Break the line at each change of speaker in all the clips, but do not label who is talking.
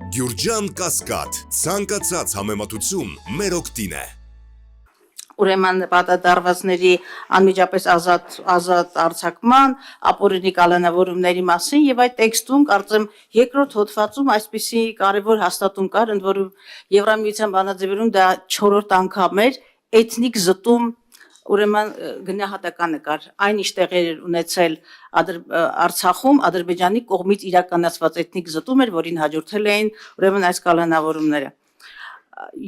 Գյուրջան Կասկադ, ցանկացած համեմատություն մեր օգտին է։
Ուրեմն պատահարվածների անմիջապես ազատ արձակման, ապօրինի կալանավորումների մասին եւ այդ տեքստում կարծեմ երկրորդ հոդվածում այսպիսի կարևոր հաստատում կար, ընդ որում Եվրամիության բանաձևերում դա 4-րդ անգամ էր էթնիկ զտում, ուրեմն գնահատականը կար, այնիշ տեղեր ունեցել Արցախում Ադրբեջանի կողմից իրականացված էթնիկ զտում էր, որին հաջորդել էին ուրեմն այս կալանավորումները։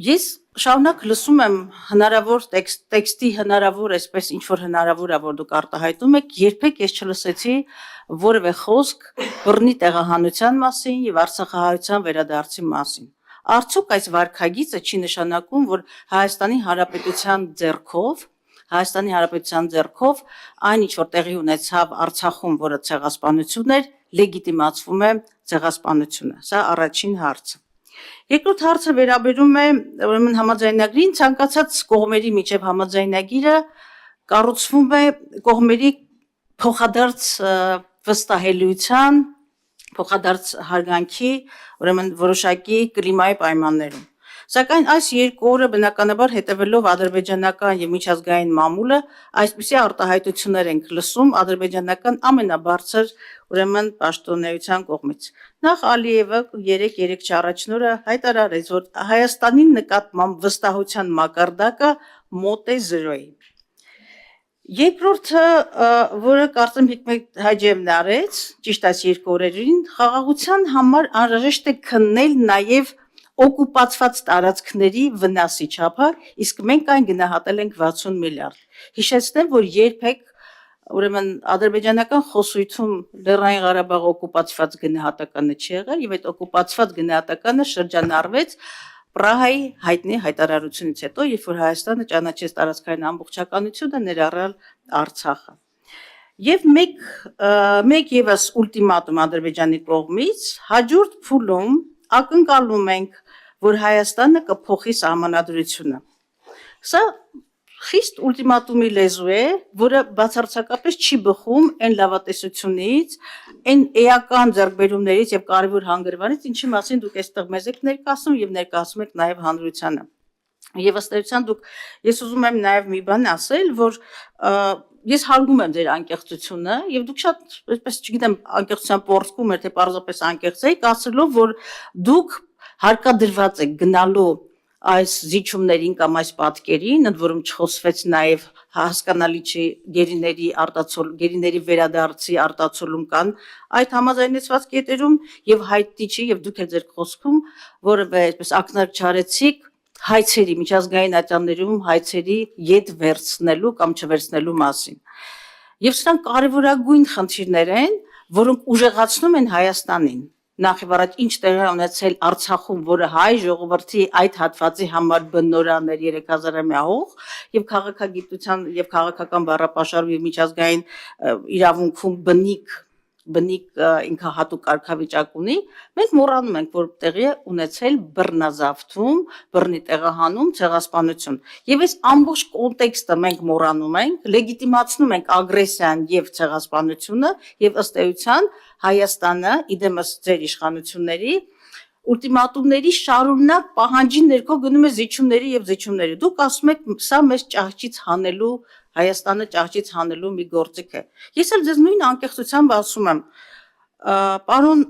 Ես շարունակ լսում եմ հնարավոր տեքստի հնարավոր, այսպես ինչ որ հնարավոր է, որ դուք արտահայտում եք, երբեք ես չլսեցի որևէ խոսք բռնի տեղահանության մասին եւ արցախահայության վերադարձի մասին։ Արդյոք այս վարքագիծը չի նշանակում, որ Հայաստանի Հանրապետության ձեռքով այն ինչ որ տեղի ունեցավ Արցախում, որը ցեղասպանություն էր, լեգիտիմացվում է ցեղասպանությունը։ Սա առաջին հարցը։ Երկրորդ հարցը վերաբերում է ուրեմն համաձայնագրին, ցանկացած կողմերի միջև համաձայնագիրը կառուցվում է կողմերի փոխադարձ վստահելիության, փոխադարձ հարգանքի, ուրեմն որոշակի կլիմայի պայմաններում։ Սակայն այս երկու օրը բնականաբար հետևելով ադրբեջանական եւ միջազգային մամուլը այսպիսի արտահայտություններ ենք լսում ադրբեջանական ամենաբարձր ուրեմն պաշտոնեության կողմից։ Նախ Ալիևը 3 առաջնորդը հայտարարեց, որ Հայաստանի նկատմամբ վստահության մակարդակը մոտ է 0-ի։ Երկրորդը, որը կարծեմ Հիկմետ Հաջիևն արեց, ճիշտ այս երկու օրերին, խաղաղության համար անհրաժեշտ է քննել նաև օկուպացված տարածքների վնասի չափը, իսկ մենք այն գնահատել ենք 60 միլիարդ։ Հիշեցնեմ, որ երբեք ուրեմն ադրբեջանական խոսույթում Լեռնային Ղարաբաղը օկուպացված գնահատականը չի եղել եւ այդ օկուպացված գնահատականը շրջանառվեց Պրահայի հայտնի հայտարարությունից հետո, երբ որ Հայաստանը ճանաչեց տարածքային ամբողջականությունը, ներառյալ Արցախը։ Եվ մեկ եւս ուլտիմատում Ադրբեջանի կողմից հաջորդ փուլում ակնկալում ենք, որ Հայաստանը կփոխի սահմանադրությունը։ Սա խիստ ուլտիմատումի լեզու է, որը բացարձակապես չի բխում այն լավատեսությունից, այն էական ձեռքբերումներից եւ կարևոր հանգրվանից, ինչի մասին դուք այստեղ մեզ եք ներկայացնում եւ ներկայացում եք նաեւ հանրությանը։ Եվ ըստ էության ես ուզում եմ նաեւ մի բան ասել, որ ես հարգում եմ ձեր անկեղծությունը եւ դուք շատ, այսպես չգիտեմ, անկեղծության պորտկում եք, թե պարզապես անկեղծ եք, ասելով, որ դուք հարկադրված եք գնալու այս զիջումներին կամ այս պատկերին, ընդ որում չխոսվեց նաև հասկանալի չի գերիների վերադարձի արտացոլում կան այդ համաձայնեցված կետերում եւ հայտնի չի եւ դուք եք ձեր խոսքում որևէ այսպես ակնարկ չարեցիք հայցերի միջազգային ատյաններում հայցերի յետ վերցնելու կամ չվերցնելու մասին։ Եվ սրանք կարևորագույն խնդիրներ են, որոնք ուժեղացնում են Հայաստանին։ Նախ եւ առաջ ինչ տեղի ունեցել Արցախում, որը հայ ժողովրդի այդ հատվածի համար բնորան էր 3000-ամյա հող եւ քաղաքագիտության եւ քաղաքական բառապաշարում եւ միջազգային իրավունքում բնիկ ինքահատուկ կարգավիճակ ունի, մենք մոռանում ենք, որ տեղի է ունեցել բռնազավթում, բռնի տեղահանում, ցեղասպանություն։ Եվ այս ամբողջ կոնտեքստը մենք մոռանում ենք, լեգիտիմացնում ենք ագրեսիան եւ ցեղասպանությունը եւ ըստ էության Հայաստանը իդեմս ձեր իշխանությունների ուլտիմատումների շարունակ պահանջի ներքո գնում է զիջումների։ Դուք ասում եք, սա մեզ ճահճից հանելու, Հայաստանը ճահճից հանելու մի գործիք է։ Ես էլ ձեզ նույն անկեղծությամբ ասում եմ, պարոն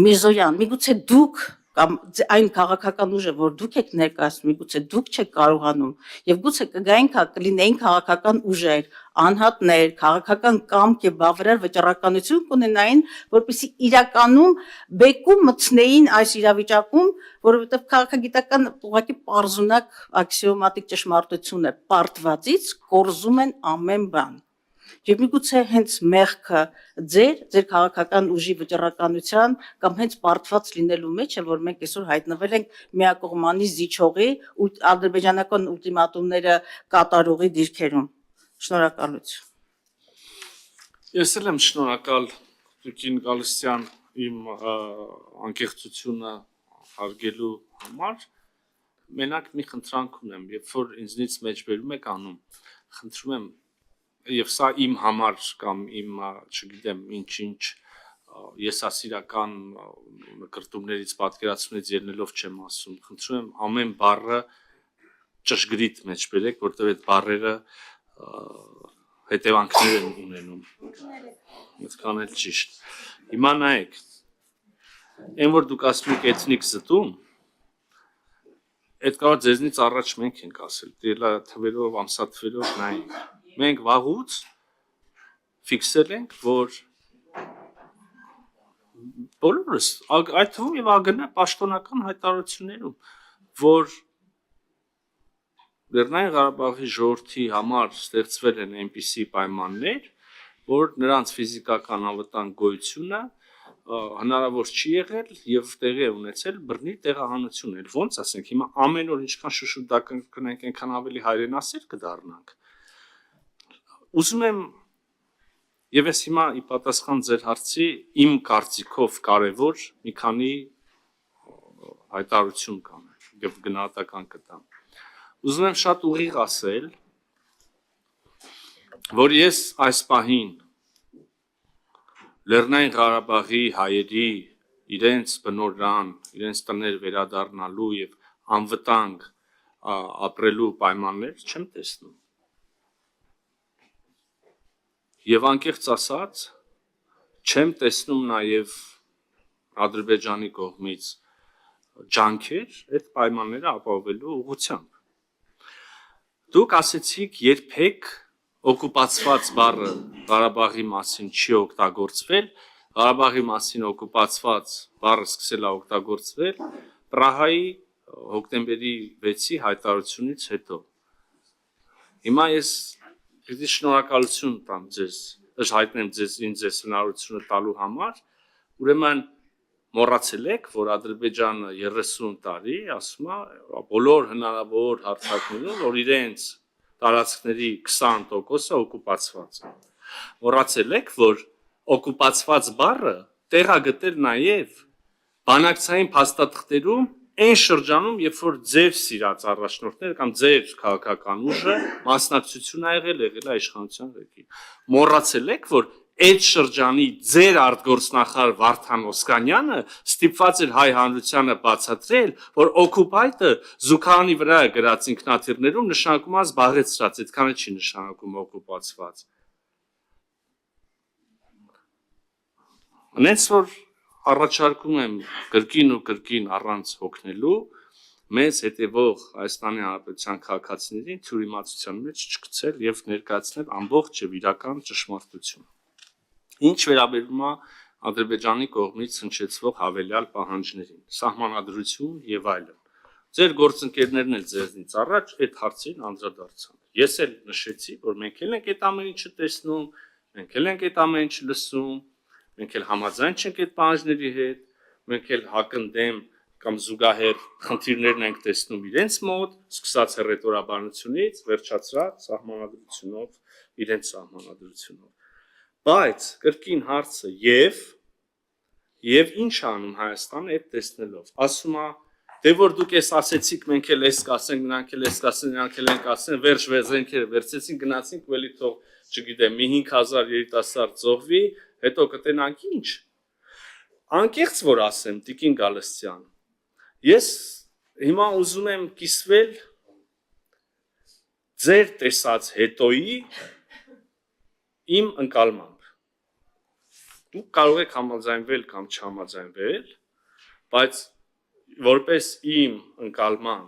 Միրզոյան, միգուցե դուք կամ այն քաղաքական ուժը, որ դուք եք ներկայացնում, միգուցե դուք չեք կարողանում եւ գուցե կլինեին քաղաքական ուժեր, անհատներ, քաղաքական կամք եւ բավարար վճռականություն կունենային, որպեսզի իրականում բեկում մտցնեին այս իրավիճակում, որովհետեւ քաղաքագիտական ուղղակի պարզունակ աքսիոմատիկ ճշմարտություն է, պարտվածից կորզում են ամեն բան։ Եվ միգուցե հենց մեղքը ձեր քաղաքական ուժի վճռականության կամ հենց պարտված լինելու մեջ է, որ մենք այսօր հայտնվել ենք միակողմանի զիջողի ադրբեջանական ուլտիմատումները կատարողի դիրքերում։ Շնորհակալություն։
Ես էլ եմ շնորհակալ Տիկին Գալստյան իմ անկեղծությունը հարգելու համար։ Մենակ մի խնդրանք ունեմ, երբ որ ինձնից մեջբերում եք անում, խնդրում եմ եւ սա իմ համար կամ իմ, չգիտեմ, ինչ եսասիրական նկրտումներից պատկերացումից ելնելով չեմ ասում, խնդրում եմ ամեն բառը ճշգրիտ մեջ բերեք, որտեղ այդ բառերը հետևանքներ են ունենում։ Այդքան էլ ճիշտ։ Հիմա նայեք, այն որ դուք ասում եք էթնիկ զտում, այդ կարող ձեզնից առաջ մենք ենք ասել, դիլա թվերով, ամսաթվերով նայենք։ Մենք վաղուց ֆիքսել ենք, որ բոլորս, այդ թվում եւ ագնա պաշտոնական հայտարարություններում, որ Լեռնային Ղարաբաղի ժողովրդի համար ստեղծվել են այնպիսի պայմաններ, որ նրանց ֆիզիկական անվտանգ գոյությունը հնարավոր չի եղել եւ տեղի է ունեցել բռնի տեղահանություն էլ ոնց ասենք հիմա ամեն օր ինչքան շշուտական կնենք այնքան ավելի հայրենասեր կդառնանք ուզում եմ եւ ես հիմա ի պատասխան ձեր հարցի իմ կարծիքով կարեւոր մի քանի հայտարարություն կանեմ եւ գնահատական կտամ ուզում եմ շատ ուղիղ ասել որ ես այս պահին Լեռնային Ղարաբաղի հայերի իրենց բնորան, իրենց տներ վերադառնալու եւ անվտանգ ապրելու պայմաններ չեմ տեսնում։ Եվ անկեղծ ասած, չեմ տեսնում նաեւ Ադրբեջանի կողմից ջանքեր այդ պայմանները ապահովելու ուղղությամբ։ Դուք ասեցիք երբեք օկուպացված բառը Ղարաբաղի մասին չի օգտագործվել, Ղարաբաղի մասին օկուպացված բառը սկսել է օգտագործվել Պրահայի հոկտեմբերի 6-ի հայտարարությունից հետո։ Հիմա ես պիտի շնորհակալություն տամ ձեզ, հայտնեմ ձեզ հնարավորությունը տալու համար, ուրեմն մոռացել եք, որ Ադրբեջանը 30 տարի ասում է բոլոր հնարավոր հարթակներում, որ իրենց տարածքների 20%-ը օկուպացված է։ Մոռացել եք, որ օկուպացված բառը տեղ է գտել նաև բանակցային փաստաթղթերում այն շրջանում, երբ որ ձեր սիրած առաջնորդները կամ ձեր քաղաքական ուժը մասնակցություն ա եղել է իշխանության ղեկին։ Մոռացել եք, որ այդ շրջանի ձեր արտգործնախարար Վարդան Օսկանյանը ստիպված էր հայ հանրությանը բացատրել, որ օկուպայտը Զուքանի վրա գրած ինքնաթիռներում նշանակում է զբաղեցրած, այդքանը չի նշանակում օկուպացված։ Հենց որ առաջարկում եմ կրկին ու կրկին առանց հոգնելու մեզ հետևող Հայաստանի Հանրապետության քաղաքացիներին թյուրիմացության մեջ չգցել եւ ներկայացնել ամբողջ եւ իրական ճշմարտություն։ Ինչ վերաբերում է Ադրբեջանի կողմից հնչեցվող հավելյալ պահանջներին, սահմանադրություն եւ այլն։ Ձեր գործընկերներն էլ ձեզնից առաջ այդ հարցին անդրադարձան։ Ես էլ նշեցի, որ մենք էլ ենք այդ ամեն ինչը տեսնում, մենք էլ ենք այդ ամեն ինչը լսում, մենք էլ համաձայն չենք այդ պահանջների հետ, մենք էլ հակընդդեմ կամ զուգահեռ խնդիրներն ենք տեսնում իրենց մոտ, սկսած հռետորաբանությունից, վերջացրած սահմանադրությունով, իրենց սահմանադրությունով։ Բայց կրկին հարցը եւ ինչ անում Հայաստանը այդ տեսնելով։ Ասում է, դե որ դուք էս ասեցիք, մենք էլ էս կասենք, նրանք էլ էս կասեն, նրանք էլ են կասեն, վերջ վեզենքերը վերցեցին, գնացինք, ու էլի թող, չգիտեմ, մի 5000 երիտասարդ զոհվի, հետո կտենանք ինչ։ Անկեղծ որ ասեմ, Տիկին Գալստյան, ես հիմա ուզում եմ կիսվել ձեր տեսած հետոյի իմ ընկալմամբ։ Դուք կարող եք համաձայնվել կամ չհամաձայնվել, բայց որպես իմ ընկալման,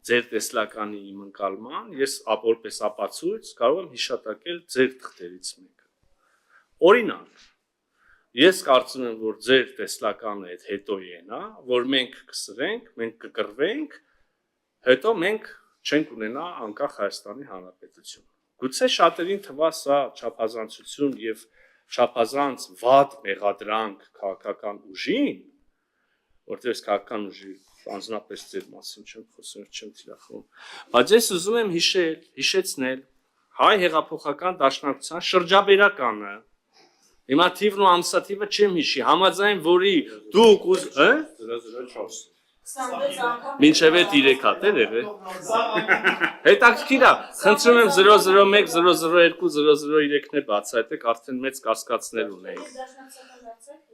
ձեր տեսլականի իմ ընկալման, ես որպես ապացույց կարող եմ հիշատակել ձեր թղթերից մեկը։ Օրինակ, ես կարծում եմ, որ ձեր տեսլականը այդ հետոյի է, որ մենք կսրենք, մենք կկռվենք, հետո մենք չենք ունենա անկախ Հայաստանի Հանրապետություն։ Գուցե շատերին թվա սա չափազանցություն եւ չափազանց վատ մեղադրանք քաղաքական ուժին, որտեղ քաղաքական ուժի անձնապես ձեր մասին չեմ խոսում, չեմ թիրախում, բայց ես ուզում եմ հիշեցնել հայ հեղափոխական դաշնակցության շրջաբերականը։ Հիմա թիվն ու ամսաթիվը չեմ հիշի, համաձայն որի դուք 004 Մինչև այդ 3 հատ էր եղել։ Հետաքրքիր է, խնդրում եմ 001, 002, 003-ներ բացահայտեք, արդեն մեծ կասկածներ ունեիք։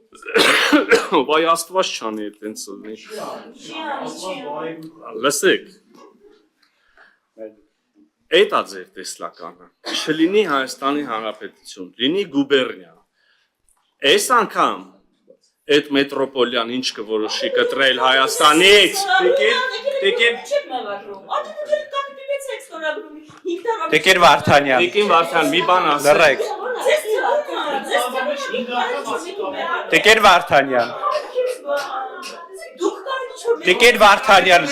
Վայ աստված չանի այտենց լինի։ Լսեք։ Այդ է ձեր տեսլականը։ Չլինի Հայաստանի Հանրապետություն, լինի գուբերնիա։ Այս անգամ այդ մետրոպոլիան ինչ կորոշի կտրել Հայաստանից։
Տիկին Վարդանյան։
Տիկին Վարդան, մի բան ասեք։
Լռեք։ Տիկին Վարդանյան։ Տիկին Վարդանյան։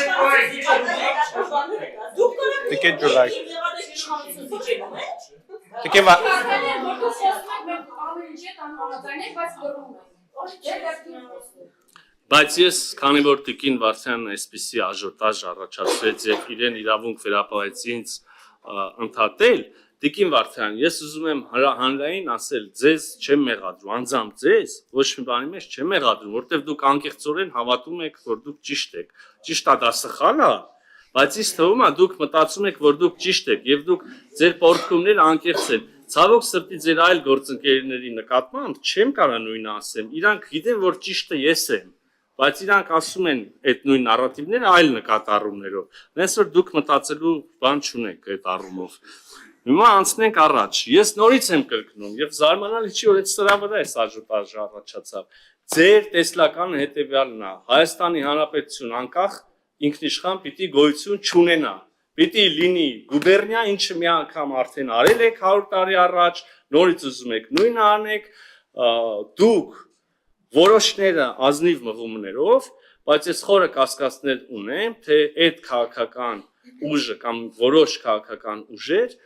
Տիկին Ջուլայ։ Տիկին
Բայց ես, քանի որ Տիկին Վարդանյանն այսպիսի աժոտաժ առաջացրեց եւ իրեն իրավունք վերապահեց ինձ ընդհատել, Տիկին Վարդանյան, ես ուզում եմ հանրային ասել, ձեզ չեմ մեղադրում, անձամբ ձեզ, ոչ մի բանի մեջ չեմ մեղադրում, որովհետեւ դուք անկեղծորեն հավատում եք, որ դուք ճիշտ եք։ Ճիշտ է, դա սխալ է, բայց ինձ թվում է դուք մտածում եք, որ դուք ճիշտ եք եւ դուք ձեր պարտքումները անկեղծ են։ Ցավոք սրտի ձեր այլ գործընկերների նկատմամբ չեմ կարող նույնը ասեմ։ Իրանք գիտեն, որ ճիշտը ես եմ, բայց իրանք ասում են այդ նույն նարատիվները այլ նկատառումներով։ Նենց որ դուք մտածելու բան չունեք այդ առումով։ Հիմա անցնենք առաջ։ Ես նորից եմ կրկնում եւ զարմանալի չի, որ այդ սրա վրա է աժոտաժը առաջացավ։ Ձեր տեսլականը հետեւյալն է. Հայաստանի Հանրապետություն անկախ ինքնիշխան պիտի գոյություն չունենա։ Պիտի լինի գուբերնիա, ինչը մի անգամ արդեն արել եք 100 տարի առաջ, նորից ուզում եք նույնը անեք, դուք որոշները ազնիվ մղումներով, բայց ես խորը կասկածներ ունեմ, թե այդ քաղաքական ուժը կամ որոշ քաղաքական ուժեր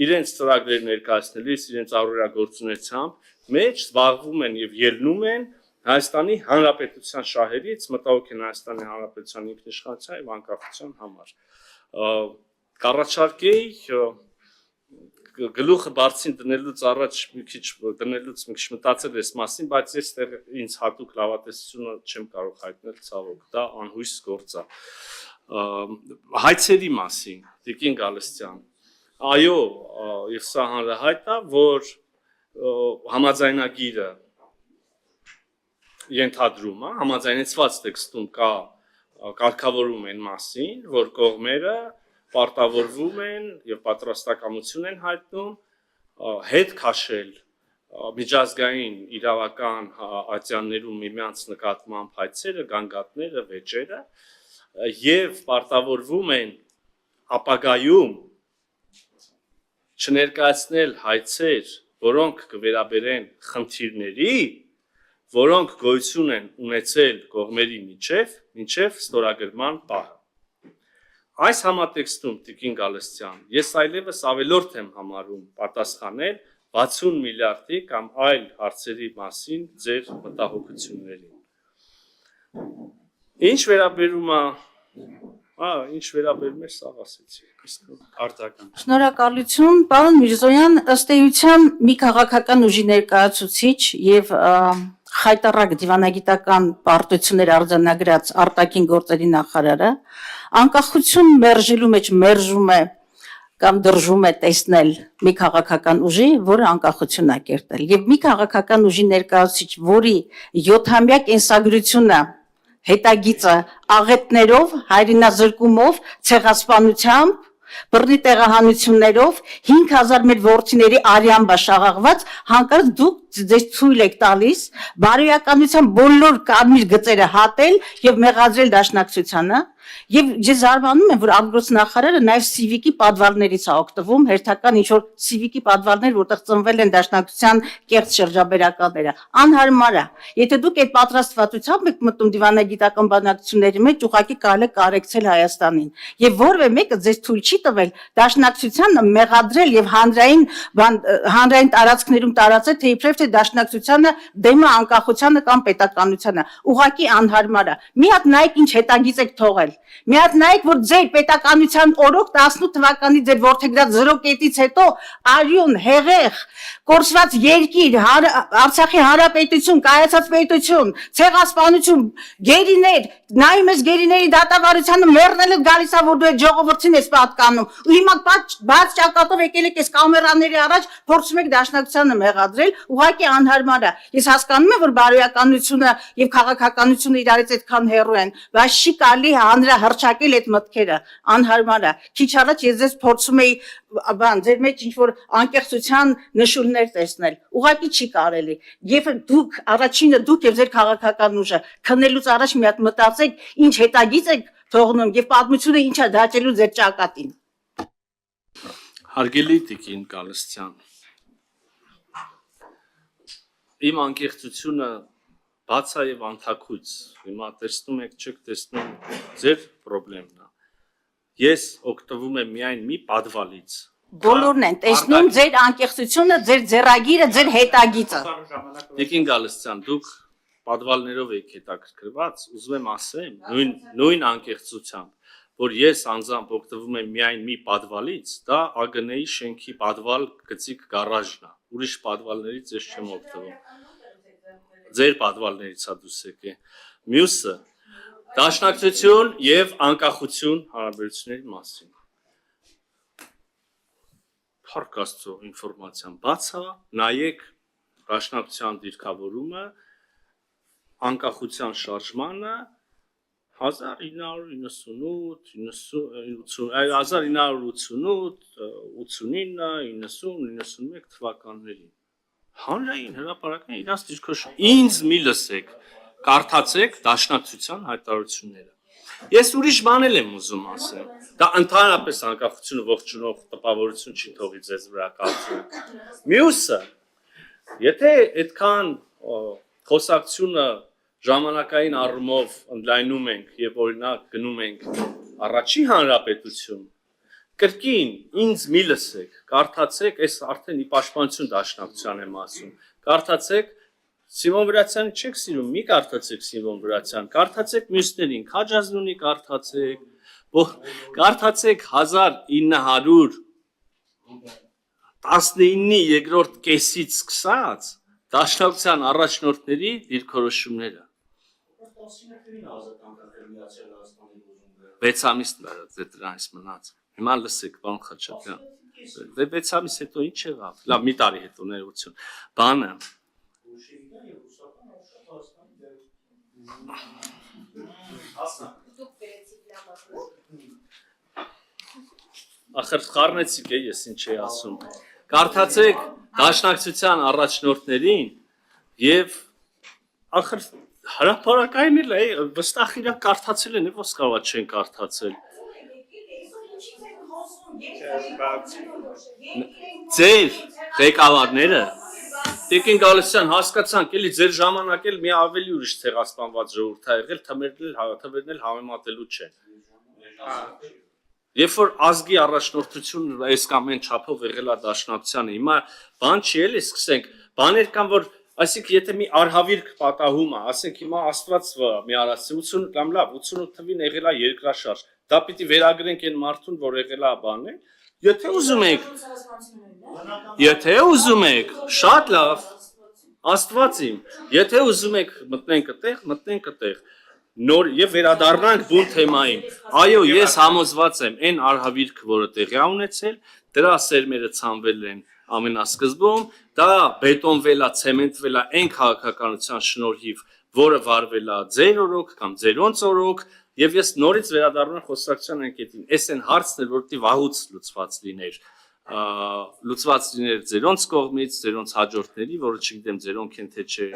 իրենց ծրագրեր ներկայացնելիս, իրենց առօրյա գործունեությամբ մեջ զբաղվում են եւ ելնում են Հայաստանի Հանրապետության շահերից, մտահոգ են Հայաստանի Հանրապետության ինքնիշխանության եւ անկախության համար։ Կառաջարկեի գլուխը բարձին դնելուց առաջ մի քիչ մտածել ես մասին, բայց ես ինձ հատուկ լավատեսությունը չեմ կարող հայտնել, ցավոք, դա անհույս գործ է։ Հայցերի մասին, Տիկին Գալստյան, այո, եւ սա հանրահայտ է, որ համաձայնագիրը ենթադրում է, համաձայնեցված տեքստում կա կարգավորում են մասին, որ կողմերը պարտավորվում են եւ պատրաստակամություն են հայտնում հետ քաշել միջազգային իրավական ատյաններում միմյանց նկատմամբ հայցերը, գանգատները, վեճերը եւ պարտավորվում են ապագայում չներկայացնել հայցեր, որոնք կվերաբերեն խնդիրների, որոնք գոյություն են ունեցել կողմերի միջև ստորագրման պահը։ Այս համատեքստում Տիկին Գալստյան, ես այլևս ավելորդ եմ համարում պատասխանել 60 միլիարդի կամ այլ հարցերի մասին ձեր մտահոգություններին։ Ինչ վերաբերում է սաղ ասեցի։
Արտական։
Շնորհակալություն, պարոն Միրզոյան, ըստ էության մի քաղաքական ուժի ներկայացուցիչ եւ խայտառակ դիվանագիտական պարտություններ արձանագրած արտաքին գործերի նախարարը անկախություն մերժելու մեջ մերժում է կամ դրժում է տեսնել մի քաղաքական ուժի, որը անկախություն է կերտել եւ մի քաղաքական ուժի ներկայացուցիչ, որի 7-ամյա կենսագրությունը հետագիծը աղետներով, հայրենազրկումով, ցեղասպանությամբ, բռնի տեղահանություններով 5000 մեր որդիների արյամբա շաղաղված, հանկարծ դուք ձեզ թույլ եք տալիս բարոյականության բոլոր կարմիր գծերը հատել եւ մեղադրել դաշնակցությանը եւ ես զարմանում եմ, որ արտգործնախարարը նաեւ սիվիկի պատվարներից է օգտվում, հերթական ինչ որ սիվիկի պատվարներ, որտեղ ծնվել են դաշնակցության կեղծ շրջաբերականները, անհարմար է։ Եթե դուք այդ պատրաստվածությամբ եք մտնում դիվանագիտական բանակցությունների մեջ, ուղղակի կարելի է կարեկցել Հայաստանին եւ որևէ մեկը ձեզ թույլ չի տվել դաշնակցությանը մեղադրել եւ հանրային տարածքներում տարածել, թե իբրև թե դաշնակցությանը դեմը անկախությանը կամ պետականությանը, ուղղակի անհարմար է։ Մի հատ նայեք ինչ հետագիծ եք թողել։ Մի հատ նայեք, որ ձեր պետականության օրոք 18 թվականի ձեր որդեգրած 0 կետից հետո արյուն, հեղեղ, կորսված երկիր, Արցախի հանրապետություն, կայացած պետություն, ցեղասպանություն, գերիներ, նայում ես գերիների դատավարությանը մեռնելը գալիս է, որ դու այդ ժողովրդին ես պատկանում։ Ու հիմա բաց ճակատով եկել եք այս կամերաների առաջ, փորձում եք դաշնակցությանը մեղադրել, ուղղակի Ուղղակի անհարմար է։ Ես հասկանում եմ, որ բարոյականությունը եւ քաղաքականությունը իրարից այդքան հեռու են, բայց չի կարելի հանրահռչակել այդ մտքերը, անհարմար է։ Քիչ առաջ ես ձեզ փորձում էի ձեր մեջ ինչ-որ անկեղծության նշույլներ տեսնել։ Ուղղակի չի կարելի։ Եվ դուք առաջինը դուք եւ ձեր քաղաքական ուժը քննելուց առաջ մի հատ մտածեք, ինչ հետագից եք թողնում եւ պատմությունը ինչա դաջելու ձեր ճակատին։
Հարգելի Տիկին Գալստյան, իմ անկեղծությունը բաց է եւ անթակույց։ Հիմա տեսնում եք, չեք տեսնում, ձեր խնդիրն է։ Ես օգտվում եմ միայն մի պատվալից։
Բոլորն են տեսնում ձեր անկեղծությունը, ձեր ձեռագիրը, ձեր հետագիծը։
Տիկին Գալստյան, դուք պատվալներով եք հետաքրքրված, ուզում եմ ասեմ, նույն անկեղծությամբ, որ ես անձամբ օգտվում եմ միայն մի պատվալից, դա ԱԳՆ-ի շենքի պատվալ գծիկ գարաժն է։ Ուրիշ պատվալներից ես չեմ օգտվում։ Ձեր պատվալներից է դուս եկե։ Մյուսը դաշնակցություն եւ անկախություն հարաբերությունների մասին։ Փառք Աստծո, ինֆորմացիան բաց է, նայեք դաշնակցության դիրքավորումը, անկախության շարժմանը 1988-89 թվականներին հանրային հրապարակային իրաց դիրքորոշում ինձ մի լսեք, կարդացեք դաշնակցության հայտարարությունները։ Ես ուրիշ բան եմ ուզում ասեմ։ Դա ընդհանրապես անկախությունը ողջունող տպավորություն չի թողի ձեզ վրա կարծում։ Մյուսը, եթե այդքան խոսակցությունը ժամանակային առումով ընդլայնում ենք եւ օրինակ գնում ենք առաջին հանրապետություն, կրկին ինձ մի լսեք, կարդացեք, այս արդեն ի պաշտպանություն դաշնակցության եմ ասում, կարդացեք Սիմոն Վրացյանը չեք սիրում, մի կարդացեք Սիմոն Վրացյան, կարդացեք մյուսներին, Քաջազնունի կարդացեք, կարդացեք 1919-ի երկրորդ կեսից սկսած դաշնակցության առաջնորդների դիրքորոշումները։ 6 ամիս դրանից մնաց։ Հիմա լսեք, պարոն Խաչատրյան։ 6 ամիս հետո ինչ եղավ։ Լավ, մի տարի հետո ներողություն։ Բանը Ախր խառնեցիք է ես ինչ էի ասում։ Կարդացեք դաշնակցության առաջնորդներին եւ ախր հրապարակային էլ է վստահ իրակ կարդացել են, ո՞ս կարողա չեն կարդացել։ Ձեր ղեկավարները Տիկին Գալստյան հասկացանք, էլի ձեր ժամանակ էլ մի ավելի ուրիշ ցեղասպանված ժողովուրդ ա եղել, թվերն էլ համեմատելու չեն։ Երբ որ ազգի առաջնորդությունը այս կամ այն չափով եղել է դաշնակցությանը, հիմա բան չի էլի սկսենք, բաներ կան, որ այսինքն եթե մի արհավիրք պատահում է, ասենք հիմա Աստված մի արած 80 կամ լավ 88 թվին եղել է երկրաշարժ, դա պիտի վերագրենք այն մարդուն, որ եղել է բան է, եթե ուզում եք, շատ լավ, Աստված իմ, եթե ուզում եք մտնենք այդտեղ, նոր եւ վերադառնանք բուն թեմային։ Այո, ես համոզված եմ, այն արհավիրքը, որը տեղի է ունեցել, դրա սերմերը ցանվել են ամենասկզբում, դա բետոնվել է, ցեմենտվել է այն քաղաքականության շնորհիվ, որը վարվել է ձեր օրոք կամ ձերոնց օրոք, եւ ես նորից վերադառնում եմ խոսակցության անկետին։ Այս այն հարցն է, որ պիտի վաղուց լուծված լիներ ձերոնց կողմից, ձերոնց հաջորդների, որը չգիտեմ ձերոնք են թե չէ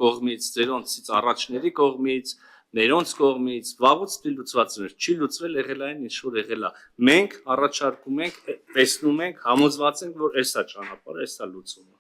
կողմից, ձերոնցից առաջների կողմից, ներոնց կողմից, վաղուց պիտի լուծված լիներ, չի լուծվել, եղել այն ինչ որ եղել է։ Մենք առաջարկում ենք, տեսնում ենք, համոզված ենք, որ այս է ճանապարհը, այս է լուծումը։